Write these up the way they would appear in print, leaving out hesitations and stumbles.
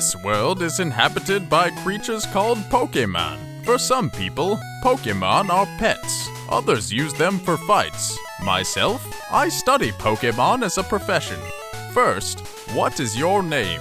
This world is inhabited by creatures called Pokemon. For some people, Pokemon are pets. Others use them for fights. Myself, I study Pokemon as a profession. First, what is your name?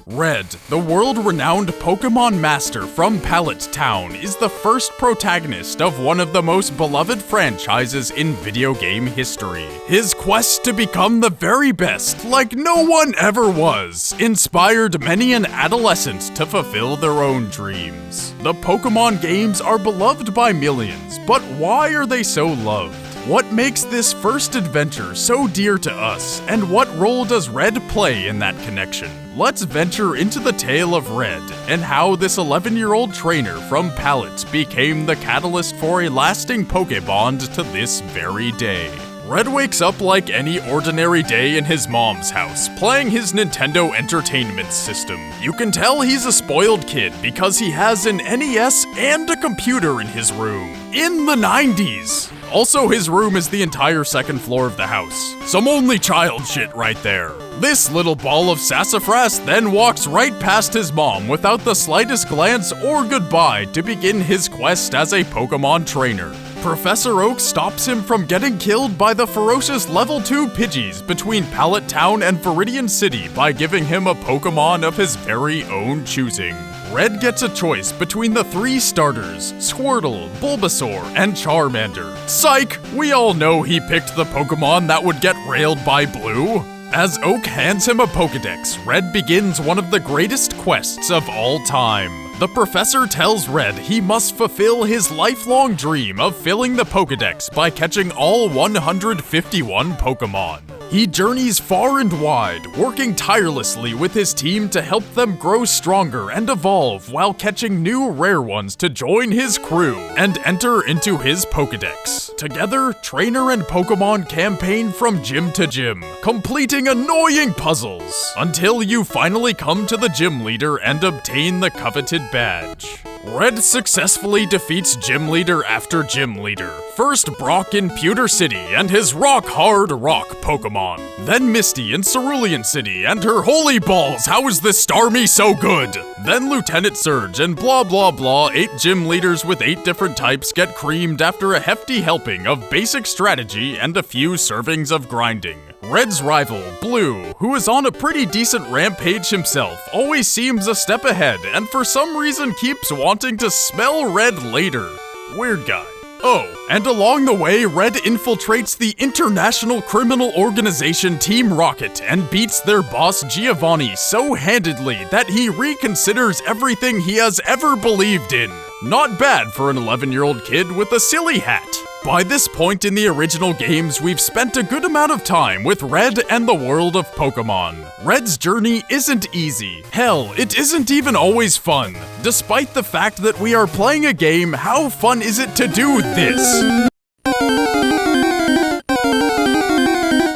Red, the world-renowned Pokemon master from Pallet Town, is the first protagonist of one of the most beloved franchises in video game history. His quest to become the very best, like no one ever was, inspired many an adolescent to fulfill their own dreams. The Pokemon games are beloved by millions, but why are they so loved? What makes this first adventure so dear to us, and what role does Red play in that connection? Let's venture into the tale of Red, and how this 11-year-old trainer from Pallet became the catalyst for a lasting Pokebond to this very day. Red wakes up like any ordinary day in his mom's house, playing his Nintendo Entertainment System. You can tell he's a spoiled kid because he has an NES and a computer in his room. In the 90s! Also, his room is the entire second floor of the house. Some only child shit right there. This little ball of sassafras then walks right past his mom without the slightest glance or goodbye to begin his quest as a Pokemon trainer. Professor Oak stops him from getting killed by the ferocious level 2 Pidgeys between Pallet Town and Viridian City by giving him a Pokemon of his very own choosing. Red gets a choice between the 3 starters, Squirtle, Bulbasaur, and Charmander. Psych! We all know he picked the Pokemon that would get railed by Blue. As Oak hands him a Pokedex, Red begins one of the greatest quests of all time. The professor tells Red he must fulfill his lifelong dream of filling the Pokedex by catching all 151 Pokemon. He journeys far and wide, working tirelessly with his team to help them grow stronger and evolve while catching new rare ones to join his crew and enter into his Pokedex. Together, trainer and Pokemon campaign from gym to gym, completing annoying puzzles, until you finally come to the gym leader and obtain the coveted badge. Red successfully defeats gym leader after gym leader. First Brock in Pewter City and his rock-hard rock Pokemon. Then Misty in Cerulean City and her holy balls, how is this Starmie so good? Then Lieutenant Surge and blah blah blah, 8 gym leaders with 8 different types get creamed after a hefty helping of basic strategy and a few servings of grinding. Red's rival, Blue, who is on a pretty decent rampage himself, always seems a step ahead and for some reason keeps wanting to smell Red later. Weird guy. Oh, and along the way, Red infiltrates the international criminal organization Team Rocket and beats their boss Giovanni so handedly that he reconsiders everything he has ever believed in. Not bad for an 11-year-old kid with a silly hat. By this point in the original games, we've spent a good amount of time with Red and the world of Pokemon. Red's journey isn't easy. Hell, it isn't even always fun. Despite the fact that we are playing a game, how fun is it to do this?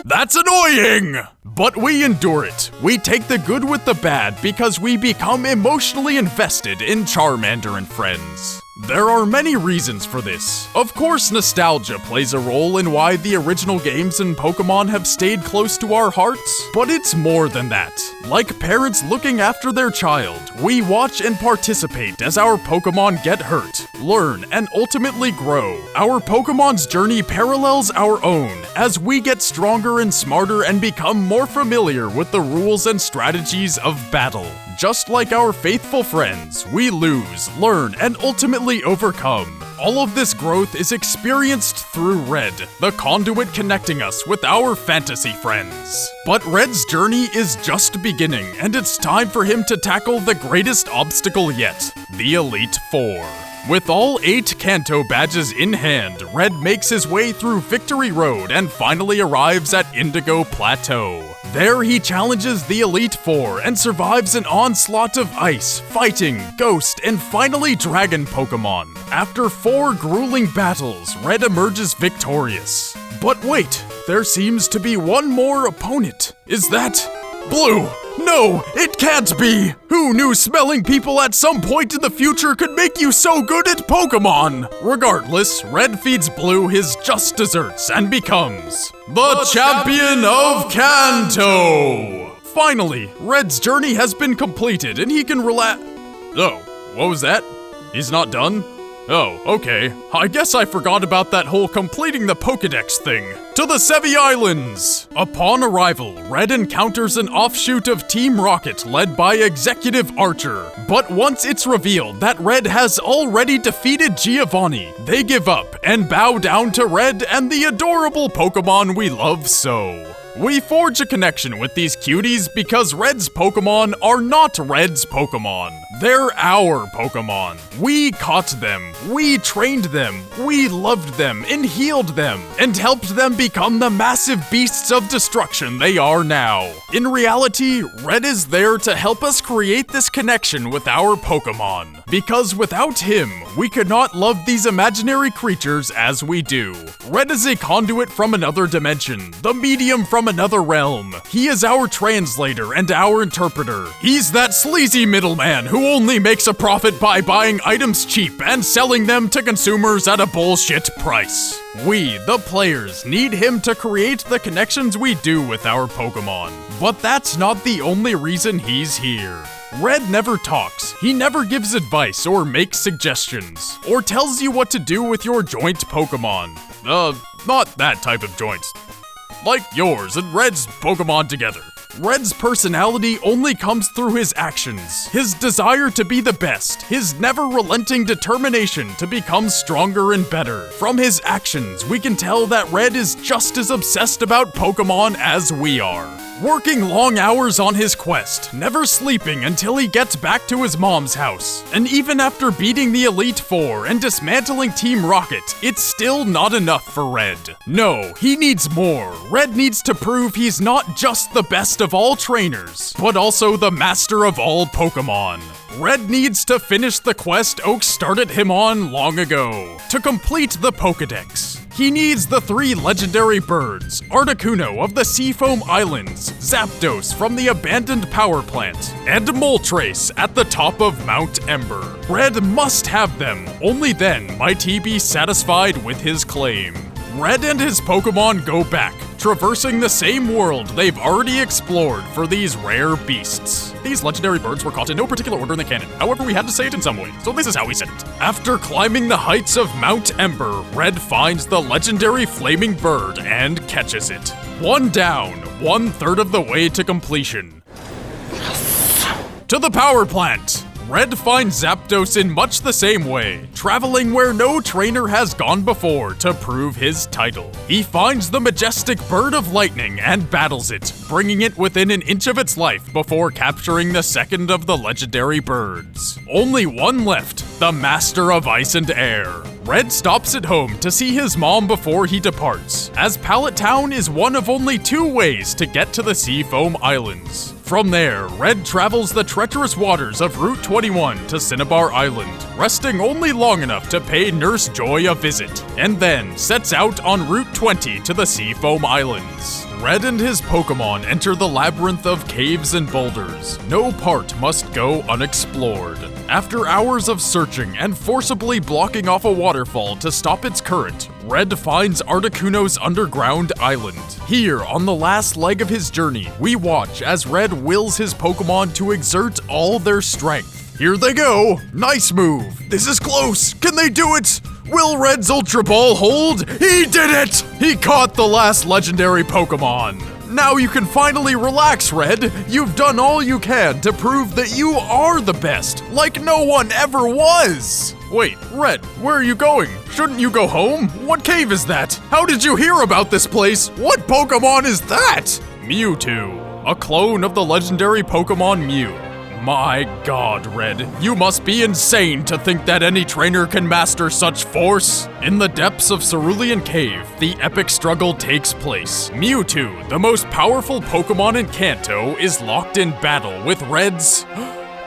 That's annoying! But we endure it. We take the good with the bad because we become emotionally invested in Charmander and friends. There are many reasons for this. Of course, nostalgia plays a role in why the original games in Pokemon have stayed close to our hearts, but it's more than that. Like parents looking after their child, we watch and participate as our Pokemon get hurt, learn, and ultimately grow. Our Pokemon's journey parallels our own, as we get stronger and smarter and become more familiar with the rules and strategies of battle. Just like our faithful friends, we lose, learn, and ultimately overcome. All of this growth is experienced through Red, the conduit connecting us with our fantasy friends. But Red's journey is just beginning, and it's time for him to tackle the greatest obstacle yet, the Elite Four. With all 8 Kanto badges in hand, Red makes his way through Victory Road and finally arrives at Indigo Plateau. There he challenges the Elite Four and survives an onslaught of ice, fighting, ghost, and finally dragon Pokemon. After 4 grueling battles, Red emerges victorious. But wait, there seems to be one more opponent. Is that Blue? No, it can't be! Who knew smelling people at some point in the future could make you so good at Pokemon? Regardless, Red feeds Blue his just desserts and becomes the champion of Kanto! Finally, Red's journey has been completed and he can relax. Oh, what was that? He's not done? Oh, okay. I guess I forgot about that whole completing the Pokedex thing. To the Sevi Islands! Upon arrival, Red encounters an offshoot of Team Rocket led by Executive Archer. But once it's revealed that Red has already defeated Giovanni, they give up and bow down to Red and the adorable Pokemon we love so. We forge a connection with these cuties because Red's Pokemon are not Red's Pokemon. They're our Pokemon. We caught them, we trained them, we loved them and healed them, and helped them become the massive beasts of destruction they are now. In reality, Red is there to help us create this connection with our Pokemon. Because without him, we could not love these imaginary creatures as we do. Red is a conduit from another dimension, the medium from another realm. He is our translator and our interpreter. He's that sleazy middleman who only makes a profit by buying items cheap and selling them to consumers at a bullshit price. We, the players, need him to create the connections we do with our Pokemon. But that's not the only reason he's here. Red never talks, he never gives advice or makes suggestions, or tells you what to do with your joint Pokemon. Not that type of joints. Like yours and Red's Pokemon together. Red's personality only comes through his actions, his desire to be the best, his never-relenting determination to become stronger and better. From his actions, we can tell that Red is just as obsessed about Pokemon as we are. Working long hours on his quest, never sleeping until he gets back to his mom's house. And even after beating the Elite Four and dismantling Team Rocket, it's still not enough for Red. No, he needs more. Red needs to prove he's not just the best of all trainers, but also the master of all Pokemon. Red needs to finish the quest Oak started him on long ago. To complete the Pokedex, he needs the 3 legendary birds, Articuno of the Seafoam Islands, Zapdos from the abandoned power plant, and Moltres at the top of Mount Ember. Red must have them, only then might he be satisfied with his claim. Red and his Pokemon go back, traversing the same world they've already explored for these rare beasts. These legendary birds were caught in no particular order in the canon, however we had to say it in some way, so this is how we said it. After climbing the heights of Mount Ember, Red finds the legendary flaming bird and catches it. One down, 1/3 of the way to completion. To the power plant! Red finds Zapdos in much the same way, traveling where no trainer has gone before to prove his title. He finds the majestic bird of lightning and battles it, bringing it within an inch of its life before capturing the second of the legendary birds. Only one left, the master of ice and air. Red stops at home to see his mom before he departs, as Pallet Town is one of only 2 ways to get to the Seafoam Islands. From there, Red travels the treacherous waters of Route 21 to Cinnabar Island, resting only long enough to pay Nurse Joy a visit, and then sets out on Route 20 to the Seafoam Islands. Red and his Pokemon enter the labyrinth of caves and boulders. No part must go unexplored. After hours of searching and forcibly blocking off a waterfall to stop its current, Red finds Articuno's underground island. Here, on the last leg of his journey, we watch as Red wills his Pokemon to exert all their strength. Here they go! Nice move! This is close! Can they do it? Will Red's Ultra Ball hold? He did it! He caught the last legendary Pokemon! Now you can finally relax, Red. You've done all you can to prove that you are the best, like no one ever was. Wait, Red, where are you going? Shouldn't you go home? What cave is that? How did you hear about this place? What Pokemon is that? Mewtwo, a clone of the legendary Pokemon Mew. My god, Red, you must be insane to think that any trainer can master such force. In the depths of Cerulean Cave, the epic struggle takes place. Mewtwo, the most powerful Pokemon in Kanto, is locked in battle with Red's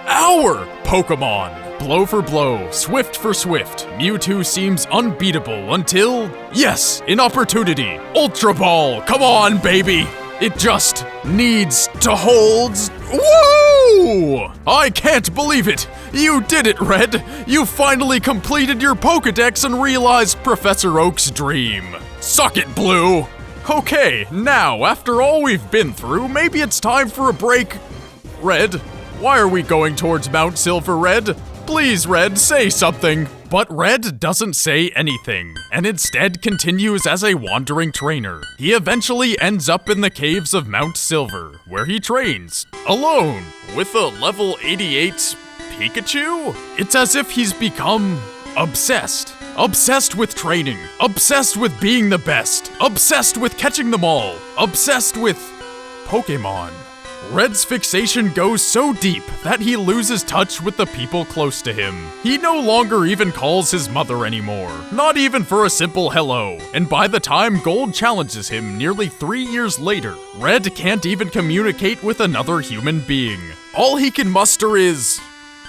our Pokemon. Blow for blow, swift for swift, Mewtwo seems unbeatable until, yes, an opportunity. Ultra Ball, come on, baby! It just needs to hold Whoa! I can't believe it! You did it, Red! You finally completed your Pokedex and realized Professor Oak's dream. Suck it, Blue! Okay, now, after all we've been through, maybe it's time for a break. Red, why are we going towards Mount Silver, Red? Please, Red, say something. But Red doesn't say anything, and instead continues as a wandering trainer. He eventually ends up in the caves of Mount Silver, where he trains, alone, with a level 88 Pikachu? It's as if he's become obsessed. Obsessed with training, obsessed with being the best, obsessed with catching them all, obsessed with Pokemon. Red's fixation goes so deep that he loses touch with the people close to him. He no longer even calls his mother anymore, not even for a simple hello. And by the time Gold challenges him nearly 3 years later, Red can't even communicate with another human being. All he can muster is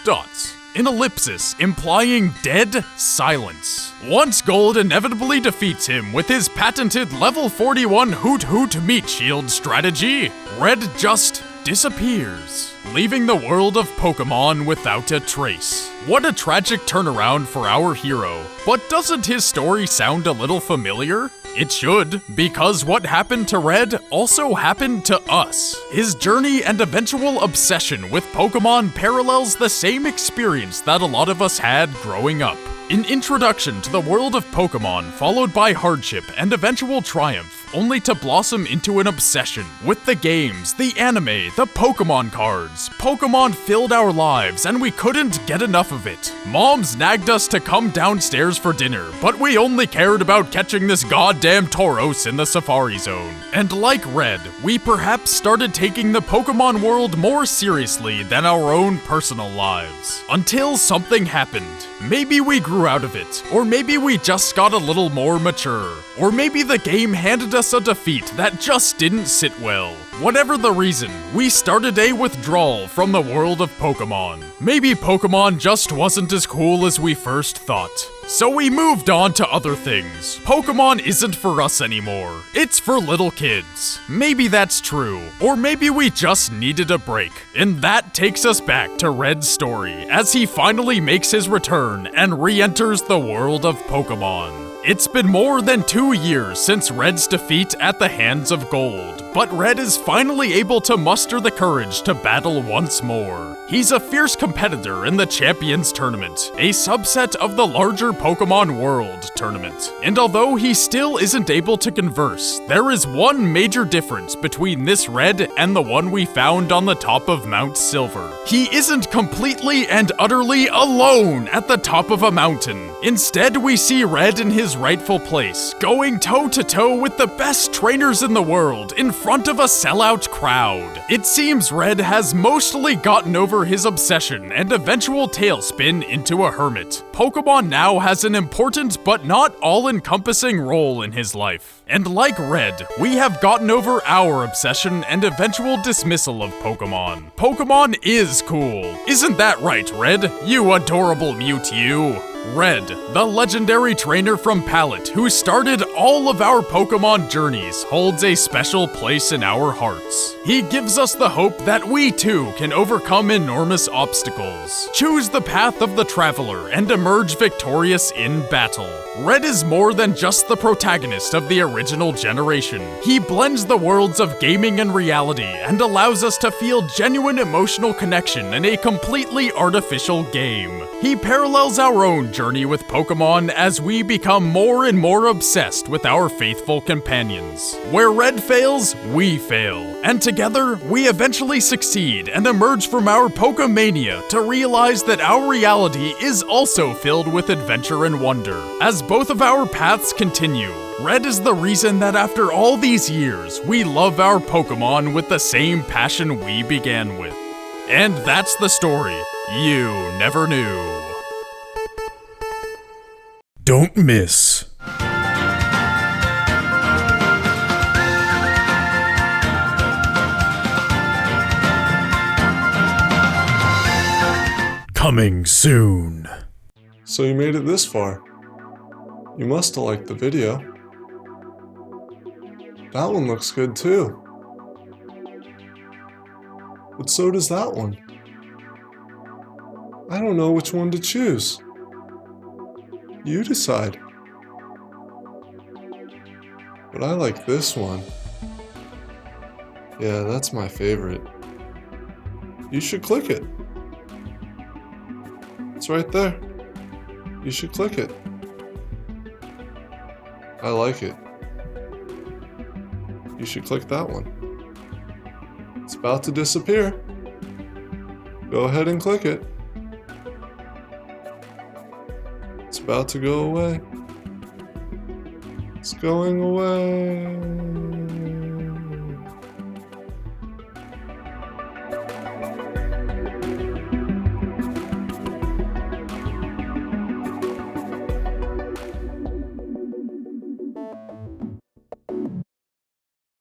dots. An ellipsis, implying dead silence. Once Gold inevitably defeats him with his patented level 41 Hoot Hoot Meat Shield strategy, Red just disappears, leaving the world of Pokemon without a trace. What a tragic turnaround for our hero. But doesn't his story sound a little familiar? It should, because what happened to Red also happened to us. His journey and eventual obsession with Pokemon parallels the same experience that a lot of us had growing up. An introduction to the world of Pokemon followed by hardship and eventual triumph, only to blossom into an obsession with the games, the anime, the Pokemon cards. Pokemon filled our lives and we couldn't get enough of it. Moms nagged us to come downstairs for dinner, but we only cared about catching this goddamn Tauros in the Safari Zone. And like Red, we perhaps started taking the Pokemon world more seriously than our own personal lives. Until something happened. Maybe we grew out of it, or maybe we just got a little more mature, or maybe the game handed us a defeat that just didn't sit well. Whatever the reason, we started a withdrawal from the world of Pokemon. Maybe Pokemon just wasn't as cool as we first thought. So we moved on to other things. Pokemon isn't for us anymore. It's for little kids. Maybe that's true. Or maybe we just needed a break. And that takes us back to Red's story as he finally makes his return and re-enters the world of Pokemon. It's been more than 2 years since Red's defeat at the hands of Gold, but Red is finally able to muster the courage to battle once more. He's a fierce competitor in the Champions Tournament, a subset of the larger Pokemon World Tournament. And although he still isn't able to converse, there is one major difference between this Red and the one we found on the top of Mount Silver. He isn't completely and utterly alone at the top of a mountain. Instead, we see Red in his rightful place, going toe-to-toe with the best trainers in the world in front of a sellout crowd. It seems Red has mostly gotten over his obsession and eventual tailspin into a hermit. Pokemon now has an important but not all-encompassing role in his life. And like Red, we have gotten over our obsession and eventual dismissal of Pokemon. Pokemon is cool. Isn't that right, Red? You adorable Mewtwo. Red, the legendary trainer from Pallet who started all of our Pokemon journeys, holds a special place in our hearts. He gives us the hope that we too can overcome enormous obstacles, choose the path of the traveler, and emerge victorious in battle. Red is more than just the protagonist of the original generation. He blends the worlds of gaming and reality and allows us to feel genuine emotional connection in a completely artificial game. He parallels our own journey with Pokemon as we become more and more obsessed with our faithful companions. Where Red fails, we fail. And together, we eventually succeed and emerge from our Pokemania to realize that our reality is also filled with adventure and wonder. As both of our paths continue, Red is the reason that after all these years, we love our Pokemon with the same passion we began with. And that's the story you never knew. Don't miss. Coming soon. So you made it this far. You must have liked the video. That one looks good too. But so does that one. I don't know which one to choose. You decide. But I like this one. Yeah, that's my favorite. You should click it. It's right there. You should click it. I like it. You should click that one. It's about to disappear. Go ahead and click it. It's about to go away. It's going away.